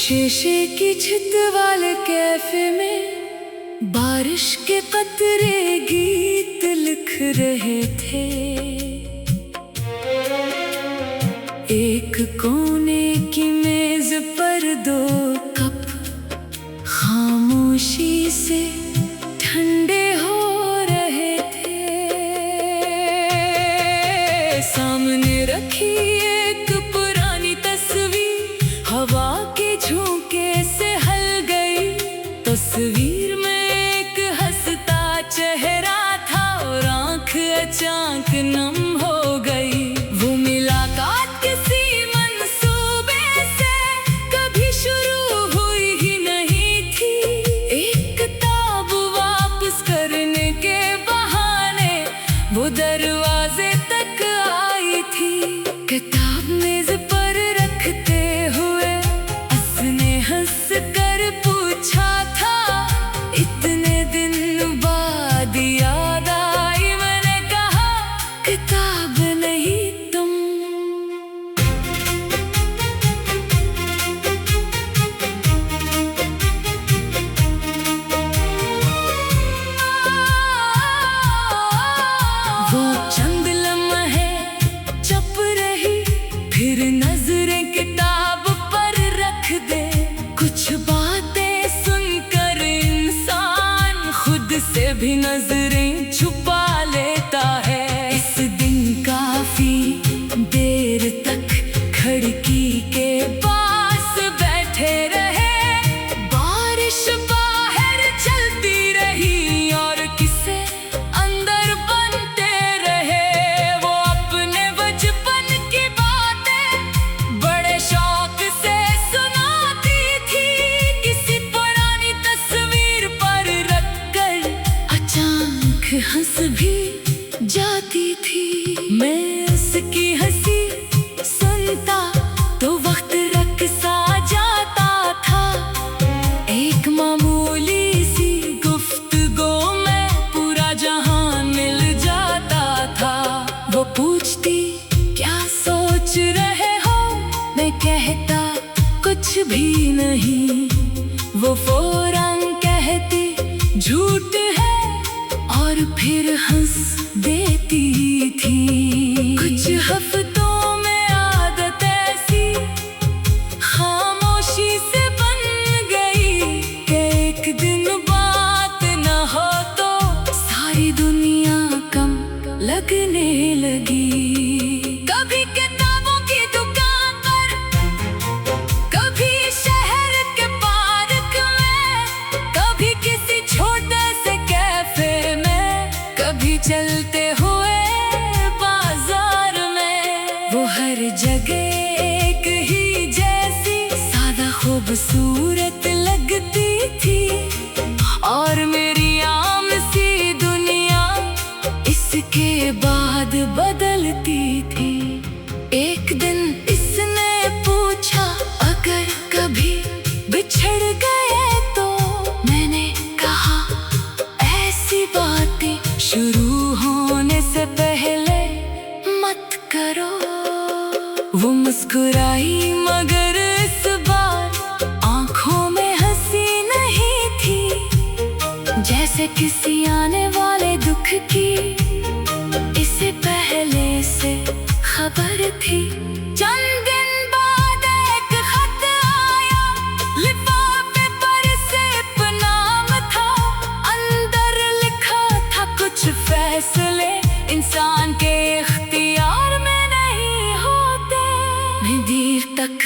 शीशे की छत वाले कैफे में बारिश के कतरे गीत लिख रहे थे। एक कोने की मेज पर दो कप खामोशी से ठंडे हो रहे थे। सामने रखी एक पुरानी तस्वीर हवा के झोंके से हल गई। तस्वीर में एक हंसता चेहरा था और आंख अचानक नम हो गई। वो मुलाकात किसी मंसूबे से कभी शुरू हुई ही नहीं थी। एक किताब वापस करने के बहाने वो दरवाजे तक आई थी। किताब मेज पर रखते हुए उसने हंस कर पूछा था, इतने दिन बाद याद आई। मैंने कहा, किताब नहीं तुम। वो चंद लम्हे चुप रही, फिर नजरें किताब पर रख दे। कुछ बातें सुनकर इंसान खुद से भी नजरें छुपा लेता है। इस दिन काफी देर तक खिड़की के पास बैठे रहे। बारिश बाहर चलती रही और किस्से अंदर बनते रहे। वो अपने बचपन की बातें बड़े शौक से सुनाती थी। किसी पुरानी तस्वीर पर रखकर अचानक हंस भी जाती थी। मैं उसकी हंसी सुनता तो वक्त रख सा जाता था। एक मामूली सी गुफ्तगू में पूरा जहान मिल जाता था। वो पूछती, क्या सोच रहे हो? मैं कहता, कुछ भी नहीं। वो फौरन कहती, झूठ है, और फिर हंस देती थी। कुछ हफ्तों में आदत ऐसी खामोशी से बन गई कि एक दिन बात न हो तो सारी दुनिया कम लगने लगी। कभी किताबों की दुकान पर, कभी शहर के पार्क में, कभी किसी छोटे से कैफे में, कभी चलते हुए बाजार में। वो हर जगह एक ही जैसी सादा खूबसूरत लगती थी। और मेरी आम सी दुनिया इसके बाद बदलती थी। एक दिन इसने पूछा, अगर कभी बिछड़ गए तो? मैंने कहा, ऐसी बातें शुरू होने से पहले मत करो। वो मुस्कुराई मगर इस बार आंखों में हंसी नहीं थी। जैसे किसी आने वाले दुख की इससे पहले से खबर थी। चंद दिन बाद एक खत आया, लिफाफे पर सिर्फ नाम था। अंदर लिखा था, कुछ फैसले इंसान के इख्तियार में नहीं होते। मैं देर तक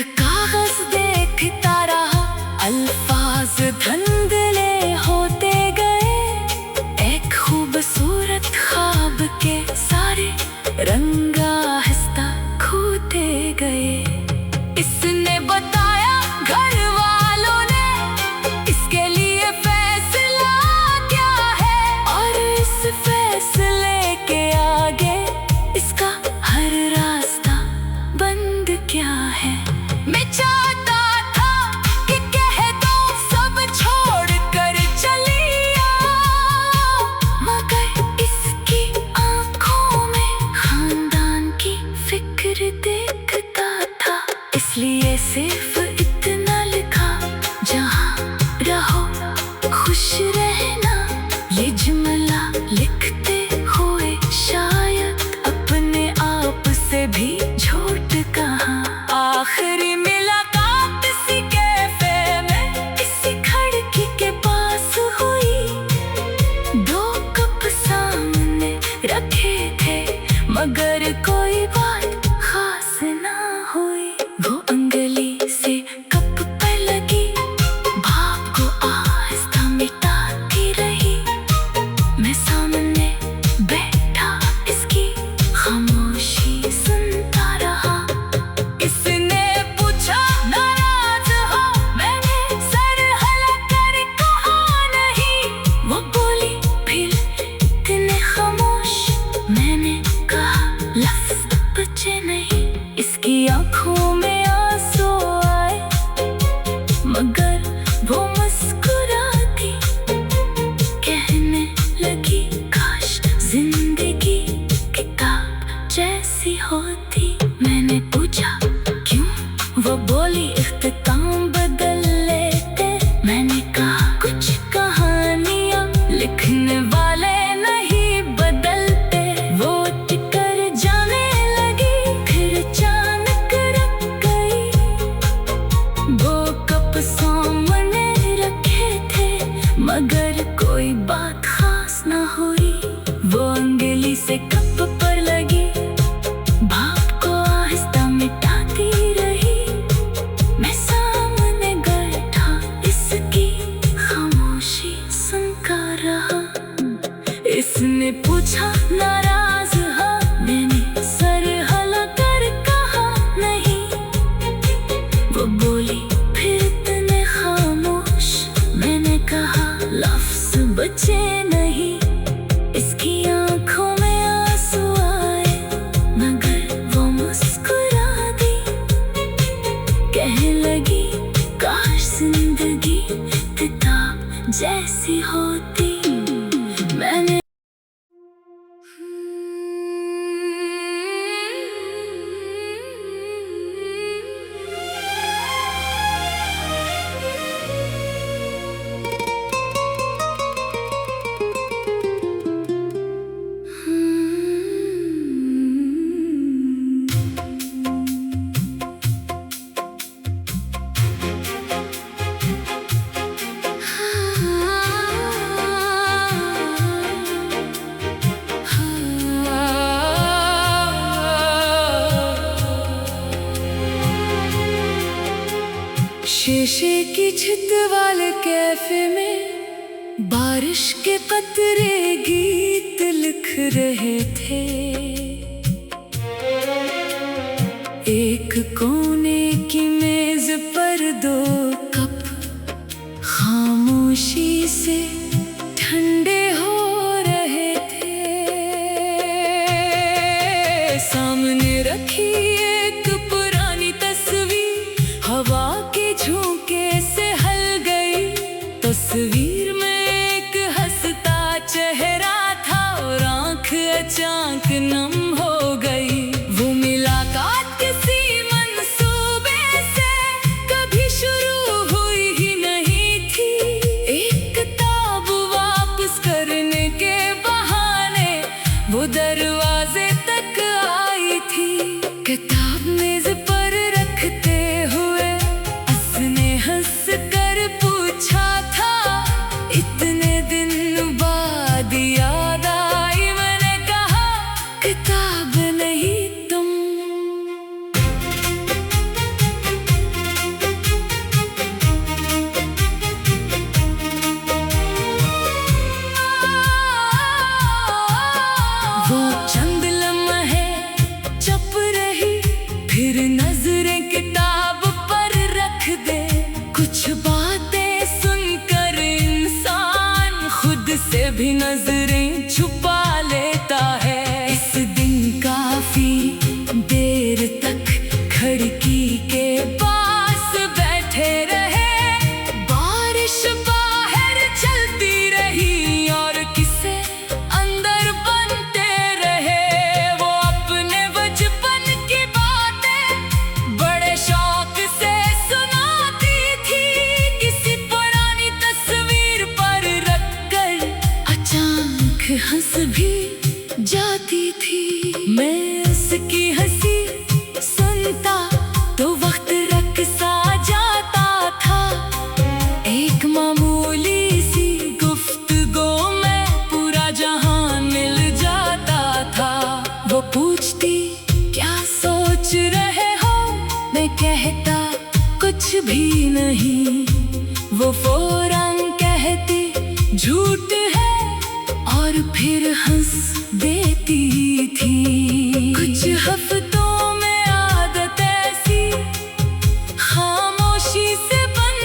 उसने पूछा नाराज हाँ, मैंने सर हिला कर कहा नहीं। वो बोली फिर इतने खामोश, मैंने कहा लफ्ज़ बचे नहीं। इसकी आंखों में आंसू आए मगर वो मुस्कुरा दी। कहने लगी काश जिंदगी किताब जैसी होती। मैंने शीशे की छत वाले कैफे में बारिश के कतरे गीत लिख रहे थे। एक कोने की मेज पर दो कप खामोशी से ठंडे हो रहे थे। सामने रखी एक पुरानी तस्वीर हवा के झोंके से हल गई। तस्वीर में एक हंसता चेहरा था और आंख अचानक नम हो गई। वो मुलाकात किसी मंसूबे से कभी शुरू हुई ही नहीं थी। एक किताब वापस करने के बहाने वो दरवाजे तक आई थी। किताब मेज पर रखते हुए उसने हंस कर पूछा था, इतने दिन बाद याद आई। मैंने कहा किताब नहीं तुम। वो चंद लम्हे चुप रही, फिर नजरें किताब पर रख दे। कुछ बातें सुनकर इंसान खुद से भी नजरें छुपा लेता है। इस दिन काफी देर तक खिड़की के पास बैठे रहे। बारिश बाहर चलती रही और किस्से अंदर बनते रहे। वो अपने बचपन की बातें बड़े शौक से सुनाती थी। किसी पुरानी तस्वीर पर रखकर अचानक हंस भी जाती थी। मैं उसकी हंसी सुनता तो वक्त रख सा जाता था। एक मामूली सी गुफ्तगू में पूरा जहान मिल जाता था। वो पूछती क्या सोच रहे हो, मैं कहता कुछ भी नहीं। वो फौरन कहती झूठ है और फिर हंस देती थी। कुछ हफ्तों में आदत ऐसी खामोशी से बन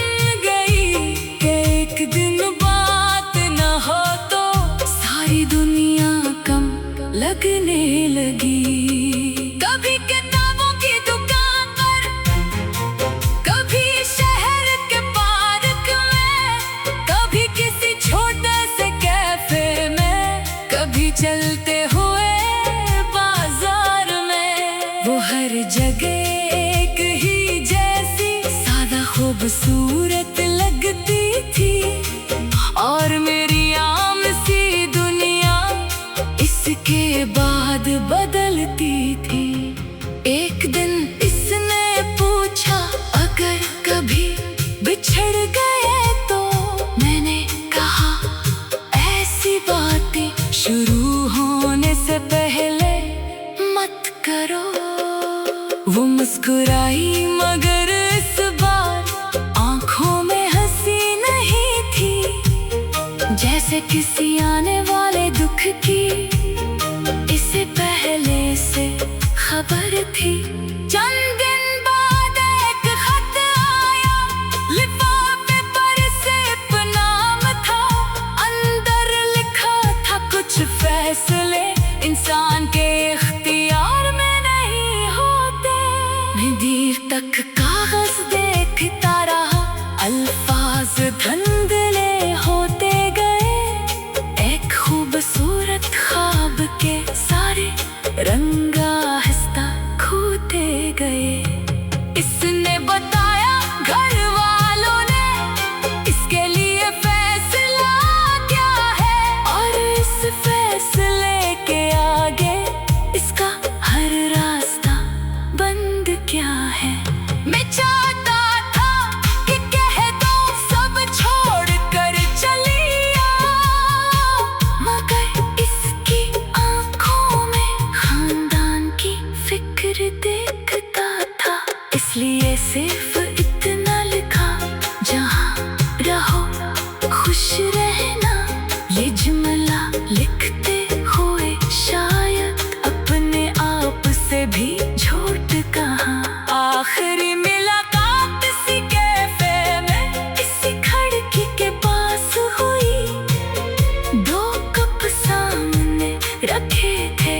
गई कि एक दिन बात न हो तो सारी दुनिया कम लगने लगी। कभी किताबों की दुकान पर, कभी शहर के पार्क में, कभी किसी छोटे से कैफे में, कभी चलते हुए बाजार में। वो हर जगह एक ही जैसी सादा खूबसूरत लगती थी। और मेरी आम सी दुनिया इसके बाद बदलती थी। एक दिन इसने पूछा अगर कभी बिछड़ गए तो। मैंने कहा ऐसी बातें शुरू होने से पहले मत करो। वो मुस्कुराई मगर इस बार आंखों में हंसी नहीं थी। जैसे किसी आने वाले दुख फैसले इंसान के इख्तियार में नहीं होते। मैं देर तक कागज देखता रहा, अल्फाज धुंधले होते गए। एक खूबसूरत ख्वाब के सारे रंग आहिस्ता खोते गए। इसने बताया घर वालों ने, इसके लिए फैसला क्या है, और इस फैसले के आगे इसका हर रास्ता बंद क्या है। मैं चाहता था कि कह दो सब छोड़ कर चली आओ, मगर इसकी आंखों में खानदान की फिक्र देखता था। इसलिए सिर्फ इतना लिखा, जहाँ रहो खुश रहना। ये जुमला लिखते हुए शायद अपने आप से भी झूठ कहा। आखिरी मुलाकात इसी कैफे में, इसी खिड़की के पास हुई। 2 कप सामने रखे थे,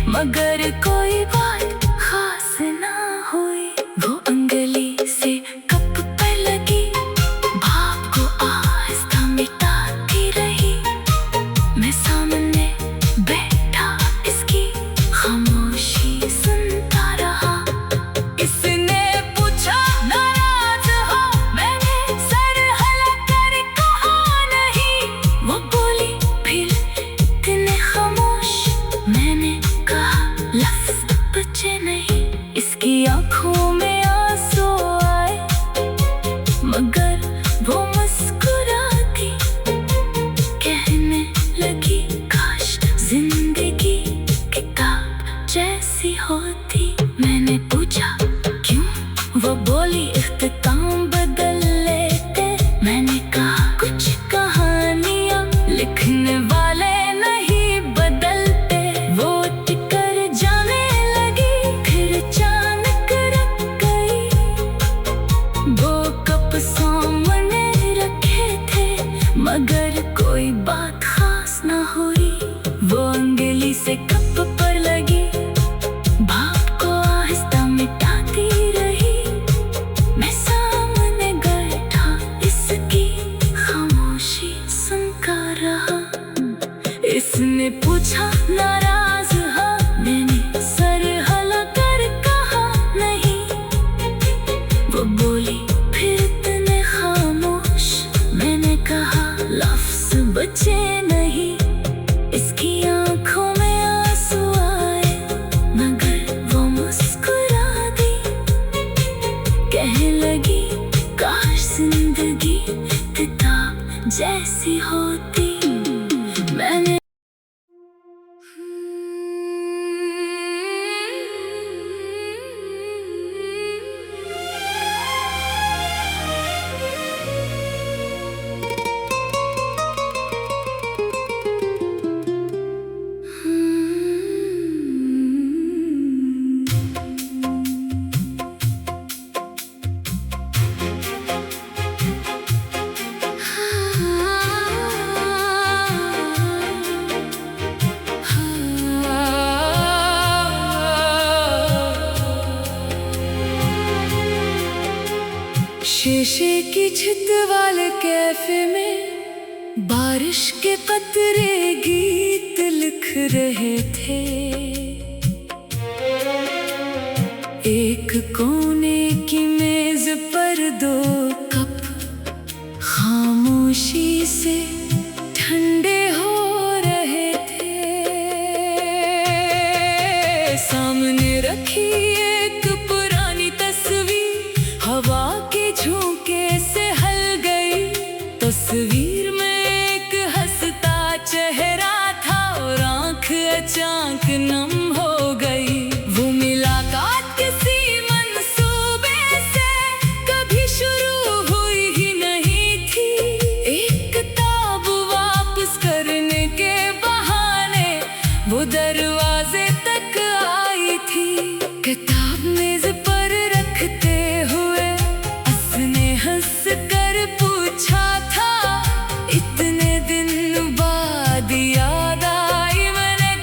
मगर कोई बात खास ना हुई। वो अंगली से कप पर लगी, भाप को आहिस्ता मिटाती रही। मैं सामने बैठा इसकी खामोशी सुनता रहा। इसने पूछा नाराज हो, मैंने सर हिलाकर कहा नहीं। वो बोली फिर इतने खामोश, मैंने कहा लफ्ज़ बचे नहीं। इसकी आंखों में आंसू आए, मगर वो मुस्कुराती, कहने लगी काश जिंदगी किताब जैसी होती। मैंने पूछा क्यों, वो बोली इख्तिताम बदल लेते। मैंने कहा कुछ कहानियाँ लिखने वाले नहीं बदलते। वो टिकर जाने लगी, फिर अचानक रुक गई। 2 कप सामने रखे थे, मगर कोई बात खास ना हुई। वो अंगली से कप पर लगी, भाप को आहिस्ता मिटाती रही। मैं सामने बैठा इसकी खामोशी सुनकर रहा। इसने पूछा नाराज हो, मैंने सर हिलाकर कहा नहीं। वो बोली फिर इतने खामोश, मैंने कहा लफ्ज़ बचे नहीं। इसकी आंखों में आंसू आए, मगर वो मुस्कुरा दी, कहने लगी काश जिंदगी किताब जैसी होती। मैंने शीशे की छत वाले कैफे में बारिश के कतरे गीत लिख रहे थे। एक कोने की मेज पर 2 कप खामोशी से ठंडे हो रहे थे। सामने रखी एक पुरानी तस्वीर हवा के झोंके से हल गई। तस्वीर में एक हंसता चेहरा था और आंख अचानक नम हो गई। वो मुलाकात किसी मंसूबे से कभी शुरू हुई ही नहीं थी। एक किताब वापस करने के बहाने वो दरवाजे तक आई थी। किताब मेज पर रखते हुए उसने हंस कर पूछा था, इतने दिन बाद याद आई। मैंने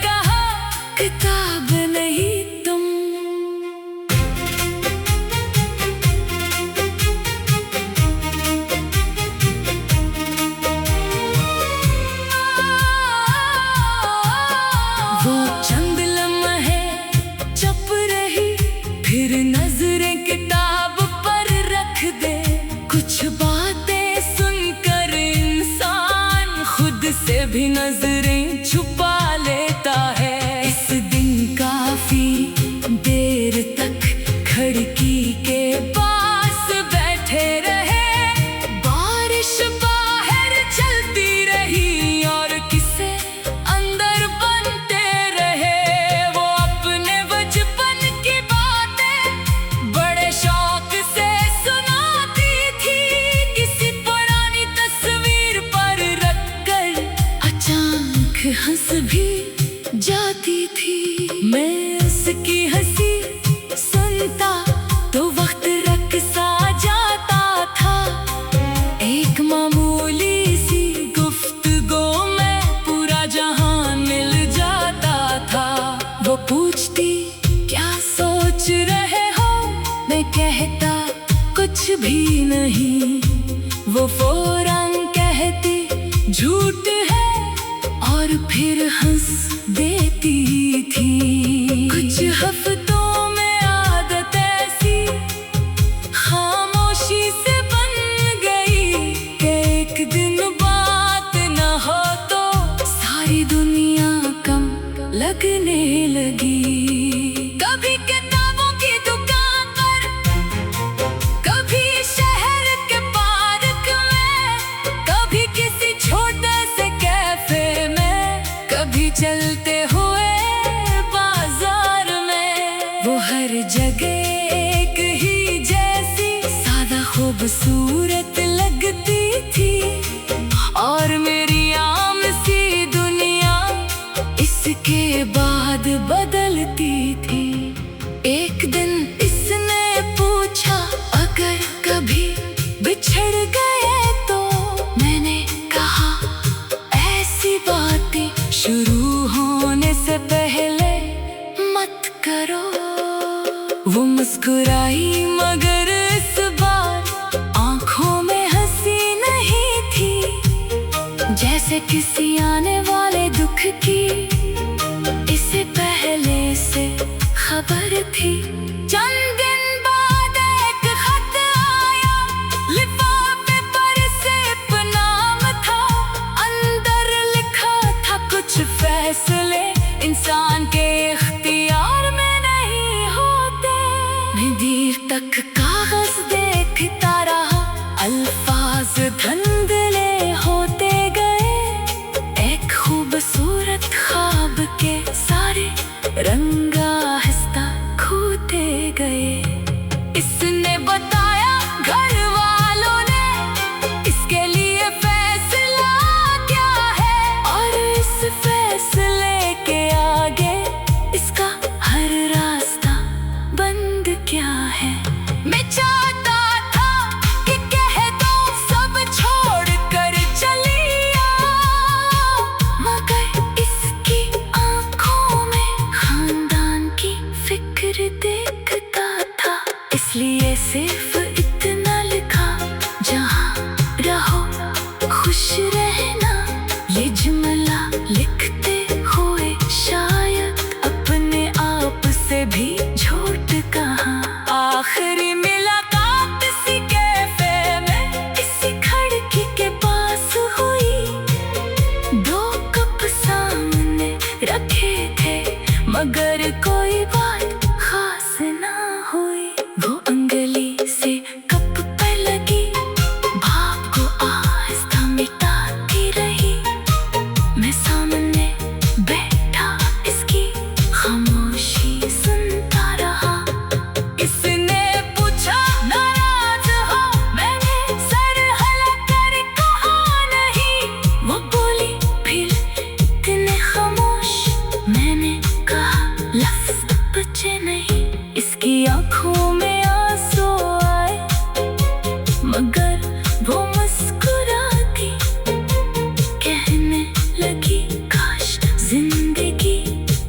पूछती क्या सोच रहे हो, मैं कहता कुछ भी नहीं। वो फौरन कहती झूठ है और फिर हंस देती थी। कुछ हफ्तों में आदत ऐसी खामोशी से बन गई कि एक दिन बात न हो तो सारी दुनिया कम लगने लगी। कभी किताबों की दुकान पर, कभी शहर के पार्क में, कभी किसी छोटे से कैफे में, कभी चलते हुए बाजार में। वो हर जगह एक ही जैसी सादा खूबसूरत लगती थी और मेरी आम सी दुनिया इसके बाद बदलती थी। एक दिन इसने पूछा अगर कभी बिछड़ गए तो, मैंने कहा ऐसी बातें शुरू होने से पहले मत करो। वो मुस्कुराई मगर इस बार आंखों में हंसी नहीं थी, जैसे किसी आने वाले दुख की इसे पहले से खबर थी। चंद दिन बाद एक खत आया, लिफाफे पर सिर्फ नाम था, अंदर लिखा था कुछ फैसले इंसान के इख्तियार में नहीं होते। मैं देर तक कागज देखता रहा, अल्फाज धुंधले होते गए, एक खूबसूरत ख्वाब के सारे रंग आहिस्ता खोते गए। इसने बताया घर वालों ने इसके लिए फैसला क्या है, और इस फैसले के आगे इसका हर रास्ता बंद क्या है। मैं चाहता था कि कह दो सब छोड़ कर चली आओ, मगर इसकी आंखों में खानदान की फिक्र देखता था। इसलिए सिर्फ इतना लिखा, जहाँ रहो खुश रहना। ये जुमला लिखते हुए शायद अपने आप से भी झूठ कहा। आखिरी मुलाकात इसी कैफे में, इसी खिड़की के पास हुई। दो कप सामने रखे थे मगर कोई बात खास ना हुई। वो अंगली से कप पर लगी, भाप को आहिस्ता मिटाती रही। मैं सामने बैठा इसकी खामोशी सुनता रहा। इसने पूछा नाराज हो, मैंने सर हिला कर कहा नहीं। वो बोली फिर इतने खामोश, मैंने कहा लफ्ज बचे नहीं। इसकी आंखों में आंसू आए मगर वो मुस्कुराती, कहने लगी काश जिंदगी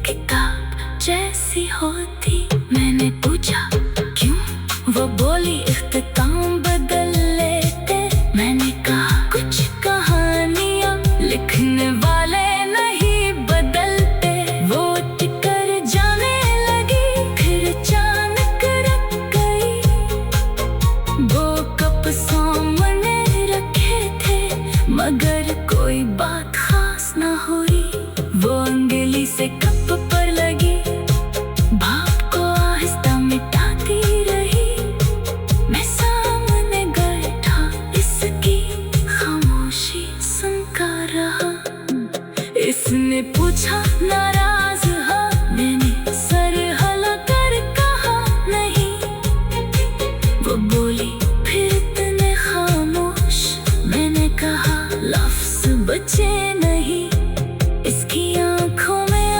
किताब जैसी होती। मैंने पूछा क्यों, वो बोली इख्तिताम बदल लेते। मैंने कहा कुछ कहानियां लिखने वाले नहीं बदलते। वो टिकर जाने लगी, फिर अचानक रुक गई। वो कप सामने रखे थे मगर कोई बात खास ना हुई। वो अंगली से कप पर लगी, भाप को आहिस्ता मिटाती रही। मैं सामने बैठा इसकी खामोशी सुनकर रहा। इसने पूछा नाराज हो, मैंने सर हिला कर कहा नहीं। वो बोली फिर इतने खामोश, मैंने कहा लफ्ज बचे नहीं। इसकी आंखों में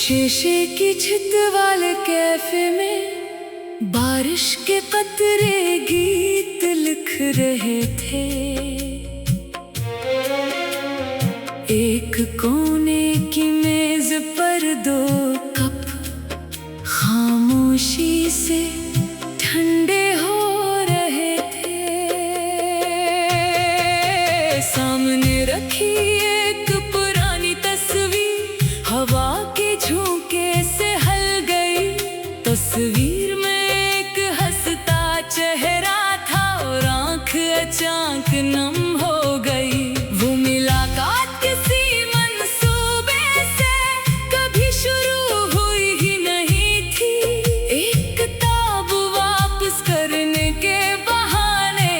शीशे की छत वाले कैफे में बारिश के कतरे गीत लिख रहे थे। एक कोने की मेज पर दो कप खामोशी से ठंडे हो रहे थे। सामने रखी एक पुरानी तस्वीर हवा के झोंके से हल गई। तस्वीर में एक हंसता चेहरा था और आंख अचानक नम हो गई। वो मुलाकात किसी मंसूबे से कभी शुरू हुई ही नहीं थी। एक किताब वापस करने के बहाने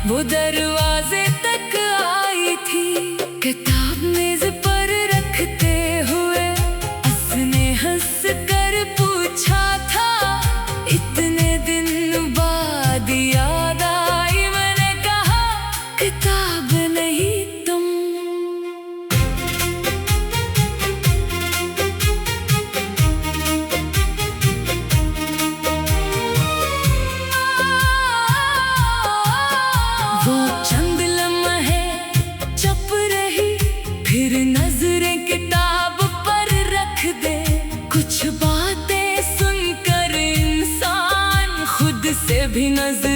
वो दरवाजे तक आई थी। किताब मेज पर रखते हुए उसने हंस कर पूछा था, इतने दिन बाद याद आई। मैंने कहा, किताब नहीं तुम। वो चंद लम्हे चुप रही, फिर नजरें किताब पर रख दे। कुछ बातें सुनकर इंसान खुद से भी नजर